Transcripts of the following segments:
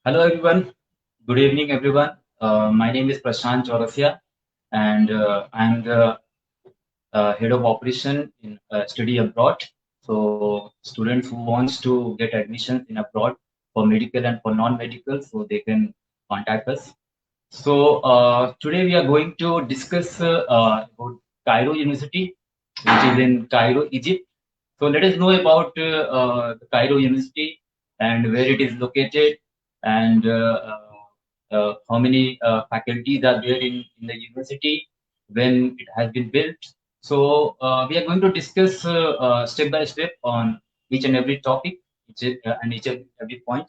Hello everyone. Good evening everyone. My name is Prashant Chaurasia and I'm the head of operation in study abroad. So students who wants to get admissions in abroad for medical and for non-medical, so they can contact us. So today we are going to discuss about Cairo University, which is in Cairo, Egypt. So let us know about the Cairo University and where it is located and how many faculties are there in the university when it has been built. So we are going to discuss step by step on each and every topic and each and every point.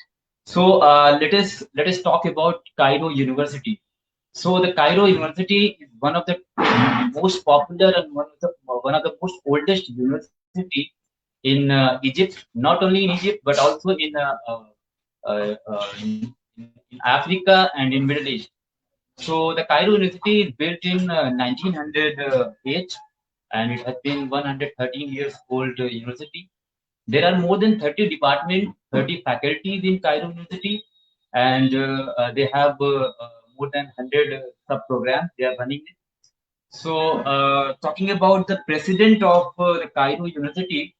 So let us talk about Cairo University. So the Cairo University is one of the most popular and one of the most oldest university in Egypt. Not only in Egypt but also in Africa and in Middle East. So the Cairo University is built in 1908 and it has been 113 years old university. There are more than 30 departments, 30 faculties in Cairo University, and they have more than 100 sub-programs they are running. So, talking about the president of the Cairo University,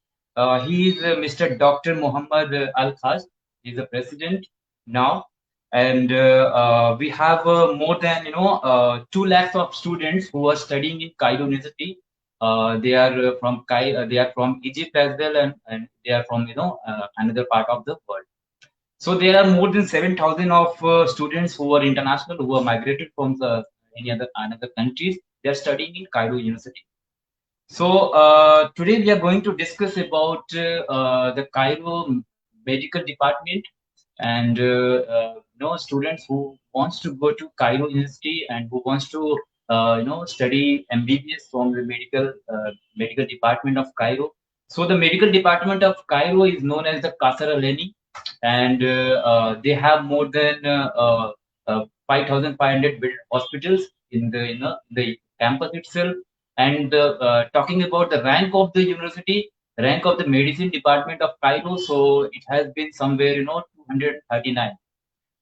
he is Mr. Dr. Muhammad Al Khas. He is the president now, and we have more than 2 lakhs of students who are studying in Cairo University. They are they are from Egypt as well, and they are from another part of the world. So there are more than 7,000 of students who are international, who are migrated from any other another countries. They are studying in Cairo University. So today we are going to discuss about the Cairo Medical Department and students who wants to go to Cairo University and who wants to study MBBS from the medical department of Cairo. So the medical department of Cairo is known as the Qasr Al Aini, and they have more than 5,500 hospitals in the campus itself. And talking about the rank of the university, rank of the medicine department of Cairo, so it has been somewhere 239.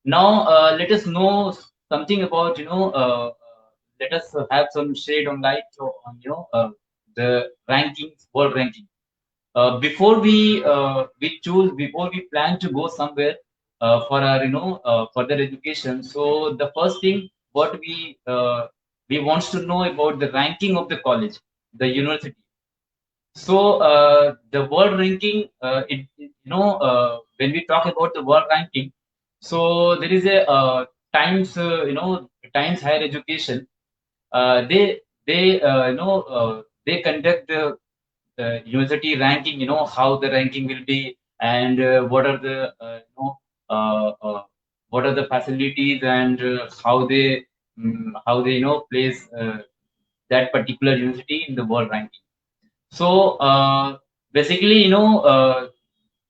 Now let us know something about let us have some shade on light on the rankings, world ranking. Before we plan to go somewhere for our further education. So the first thing what we wants to know about the ranking of the college, the university. So the world ranking, when we talk about the world ranking, so there is a Times Higher Education. They conduct the university ranking. You know how the ranking will be and what are the facilities and how they place that particular university in the world ranking. So basically,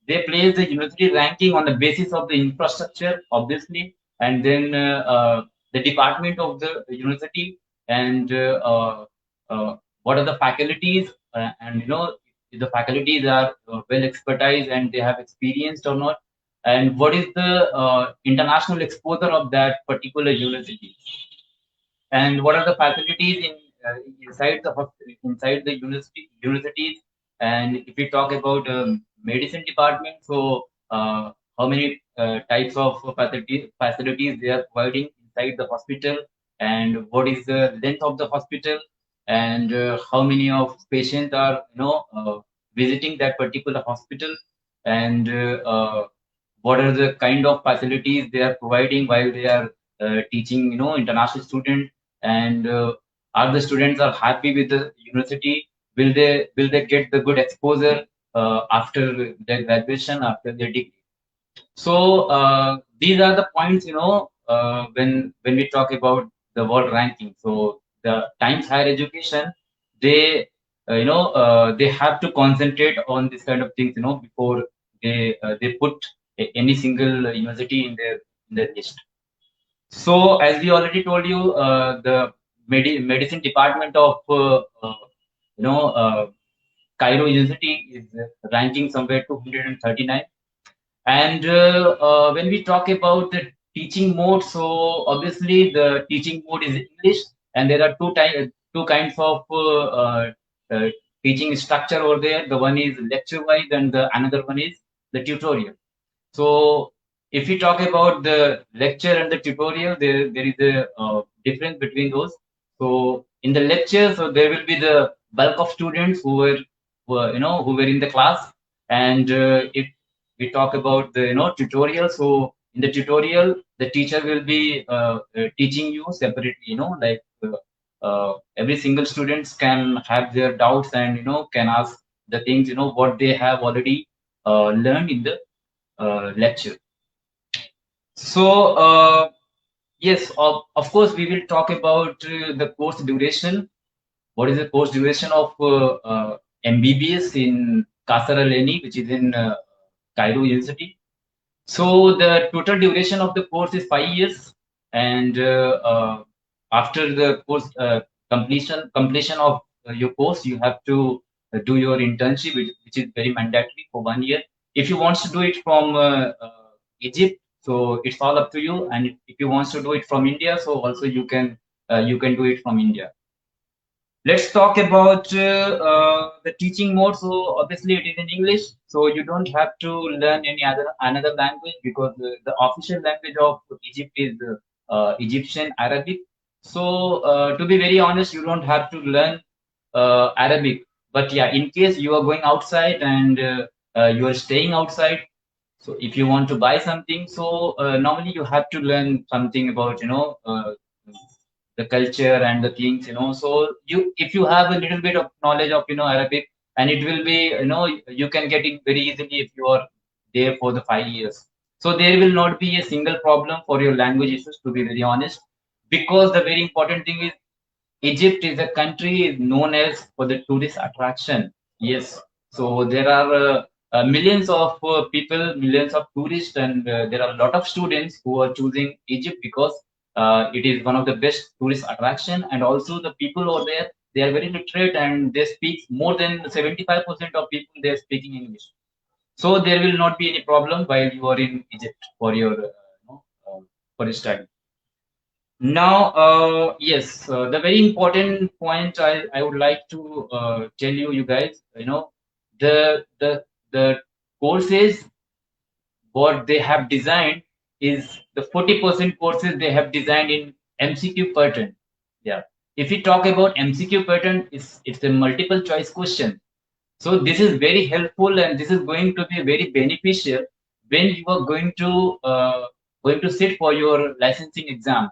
they place the university ranking on the basis of the infrastructure, obviously, and then the department of the university and what are the faculties, and if the faculties are well expertise and they have experienced or not, and what is the international exposure of that particular university, and what are the facilities inside the universities. And if we talk about medicine department, so how many types of facilities they are providing inside the hospital, and what is the length of the hospital, and how many of patients are visiting that particular hospital, and what are the kind of facilities they are providing while they are teaching international students, and are the students are happy with the university, will they get the good exposure after their graduation, after their degree. So these are the points when we talk about the world ranking. So the Times Higher Education, they they have to concentrate on this kind of things before they put any single university in their list. So, as we already told you, the medicine department of you know uh, Cairo University is ranking somewhere 239, And when we talk about the teaching mode, so obviously the teaching mode is English, and there are two kinds of teaching structure over there. The one is lecture wise, and the another one is the tutorial. So if we talk about the lecture and the tutorial, there is a difference between those. So in the lecture, so there will be the bulk of students who were in the class, and if we talk about the tutorial, so in the tutorial, the teacher will be teaching you separately. Like every single students can have their doubts and can ask the things what they have already learned in the lecture. So, yes, of course, we will talk about the course duration. What is the course duration of MBBS in Kasar Al-Aini, which is in Cairo University? So, the total duration of the course is 5 years, and after the course completion of your course, you have to do your internship, which is very mandatory for 1 year. If you want to do it from Egypt, so it's all up to you. And if you want to do it from India, so also you can do it from India. Let's talk about the teaching mode. So obviously it is in English, so you don't have to learn any another language because the official language of Egypt is Egyptian Arabic. So to be very honest, you don't have to learn Arabic. But yeah, in case you are going outside and you are staying outside, so if you want to buy something, so normally you have to learn something about the culture and the things. So if you have a little bit of knowledge of Arabic, and it will be you can get it very easily if you are there for the 5 years. So there will not be a single problem for your language issues, to be very honest, because the very important thing is Egypt is a country known as for the tourist attraction. Yes, so there are millions of people, millions of tourists, and there are a lot of students who are choosing Egypt because it is one of the best tourist attraction, and also the people over there, they are very literate and they speak more than 75% of people they are speaking English. So there will not be any problem while you are in Egypt for your for your study. Now, yes, the very important point I would like to tell you guys, the courses what they have designed is the 40% courses they have designed in MCQ pattern. Yeah. If we talk about MCQ pattern, it's a multiple choice question. So this is very helpful and this is going to be very beneficial when you are going to sit for your licensing exam.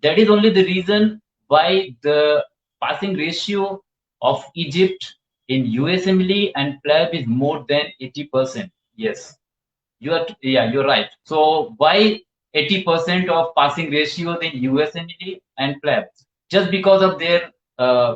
That is only the reason why the passing ratio of Egypt in USMLE and PLAB is more than 80%. Yes, you're right. So why 80% of passing ratios in USMLE and PLAB? Just because of their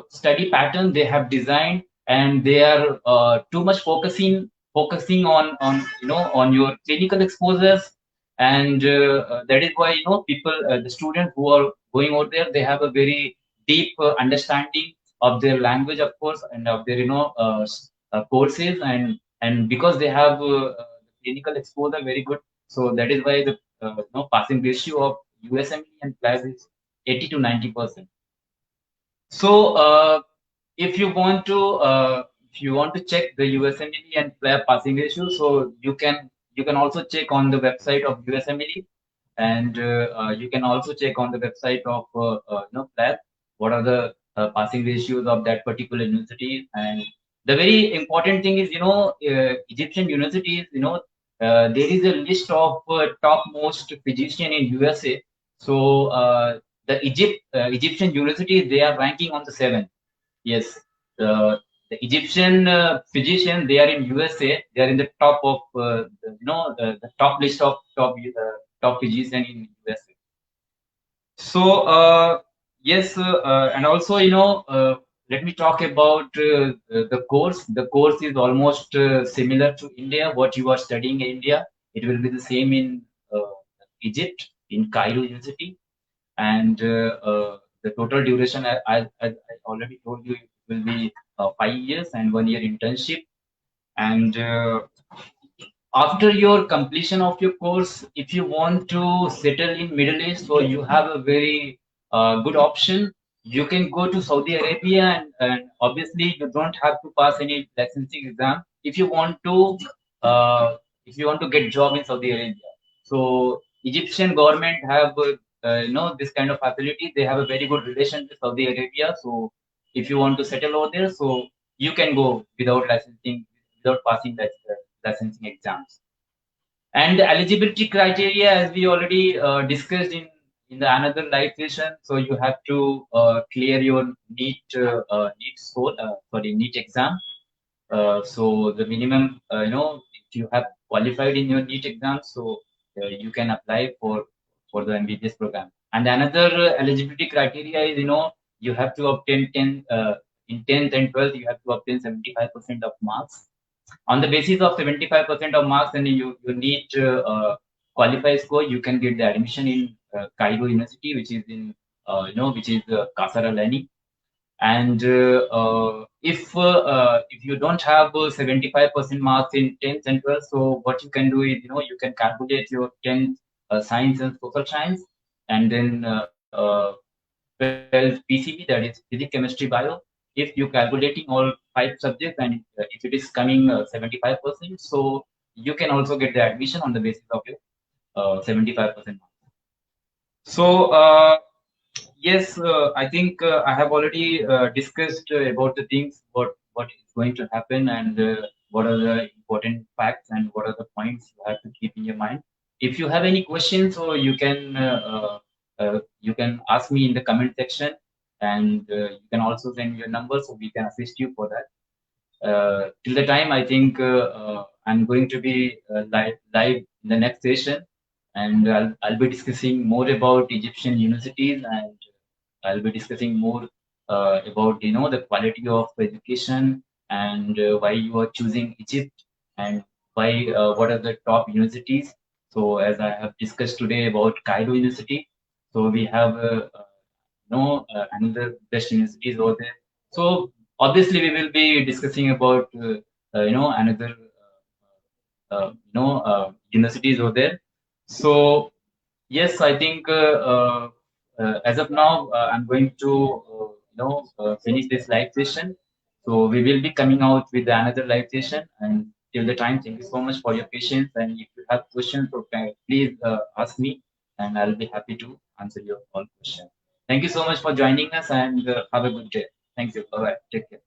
study pattern they have designed, and they are too much focusing on your clinical exposures, and that is why people the students who are going out there, they have a very deep understanding of their language, of course, and of their courses, and because they have clinical exposure very good, so that is why the passing ratio of USMLE and PLAS is 80 to 90%. So if you want to check the USMLE and PLAB passing ratio, so you can also check on the website of USMLE, and you can also check on the website of PLAB what are the passing ratios of that particular university. And the very important thing is Egyptian universities, there is a list of topmost physician in USA. So the Egyptian universities, they are ranking on the seventh. Yes, the Egyptian physicians, they are in USA. They are in the top of the top list of top physicians in USA. So yes, and also let me talk about the course. The course is almost similar to India. What you are studying in India, it will be the same in Egypt, in Cairo University, and the total duration, I already told you, it will be 5 years and 1 year internship. And after your completion of your course, if you want to settle in Middle East, so you have a very good option. You can go to Saudi Arabia, and obviously you don't have to pass any licensing exam if you want to get job in Saudi Arabia. So Egyptian government have this kind of facility. They have a very good relation with Saudi Arabia. So if you want to settle over there, so you can go without licensing, without passing that licensing exams. And the eligibility criteria, as we already discussed in the another live session, so you have to clear your NEET exam. So the minimum, if you have qualified in your NEET exam, so you can apply for the MBBS program. And another eligibility criteria is, you have to obtain 10th and 12th, you have to obtain 75% of marks. On the basis of 75% of marks, and you need qualify score, you can get the admission in Cairo University, which is Kasar Al Aini. And if you don't have 75% marks in 10th and 12th, so what you can do is, you can calculate your 10th science and social science, and then 12th PCB, that is physics, chemistry, bio. If you calculating all 5 subjects, and if it is coming 75%, so you can also get the admission on the basis of your 75% marks. So yes, I think I have already discussed about the things, what is going to happen, and what are the important facts, and what are the points you have to keep in your mind. If you have any questions, or you can ask me in the comment section, and you can also send your number so we can assist you for that. Till the time, I think I'm going to be live in the next session, and I'll be discussing more about Egyptian universities, and I'll be discussing more about the quality of education, and why you are choosing Egypt, and why what are the top universities. So as I have discussed today about Cairo University, so we have another best universities over there. So obviously we will be discussing about another universities over there. So yes, I think as of now, I'm going to finish this live session. So we will be coming out with another live session. And till the time, thank you so much for your patience. And if you have questions, so please ask me, and I'll be happy to answer your all questions. Thank you so much for joining us, and have a good day. Thank you. Bye bye. Take care.